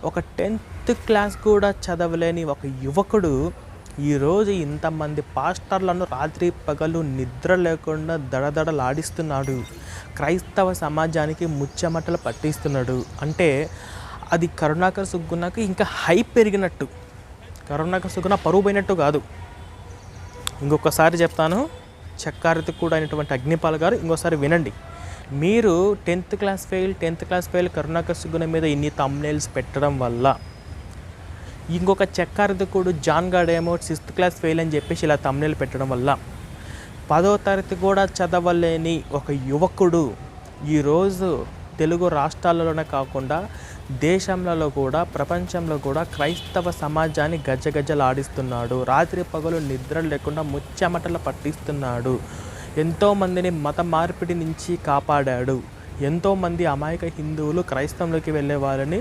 ఒక 10th class కూడా చదవలేని ఒక యువకుడు ఈరోజు ఇంతమంది పాస్టర్లను రాత్రి పగలు నిద్ర లేకుండా దడదడలాడిస్తున్నాడు. క్రైస్తవ సమాజానికి ముచ్చెమటలు పట్టిస్తున్నాడు. అంటే అది కరుణాకర్ సుగ్గునకు ఇంకా హైప్ పెరిగినట్టు. కరుణాకర్ సుగ్గున పరువు పోయినట్టు కాదు. ఇంకొకసారి చెప్తాను, చక్కారతి కూడా అయినటువంటి అగ్నిపాల్ గారు ఇంకోసారి వినండి. మీరు 10th క్లాస్ ఫెయిల్ కరుణాకర్ సుగ్గున మీద ఇన్ని థంబ్నెయిల్స్ పెట్టడం వల్ల, ఇంకొక చక్కారతికుడు జాన్ గాడేమో 6th క్లాస్ ఫెయిల్ అని చెప్పేసి ఇలా థంబ్నెయిల్ పెట్టడం వల్ల 10వ తరగతి కూడా చదవలేని ఒక యువకుడు ఈరోజు తెలుగు రాష్ట్రాలలోనే కాకుండా దేశంలో కూడా ప్రపంచంలో కూడా క్రైస్తవ సమాజాన్ని గజగజలాడిస్తున్నాడు. రాత్రి పగలు నిద్ర లేకుండా ముచ్చెమటలు పట్టిస్తున్నాడు. ఎంతోమందిని మత మార్పిడి నుంచి కాపాడాడు. ఎంతోమంది అమాయక హిందువులు క్రైస్తవంలోకి వెళ్ళే వాళ్ళని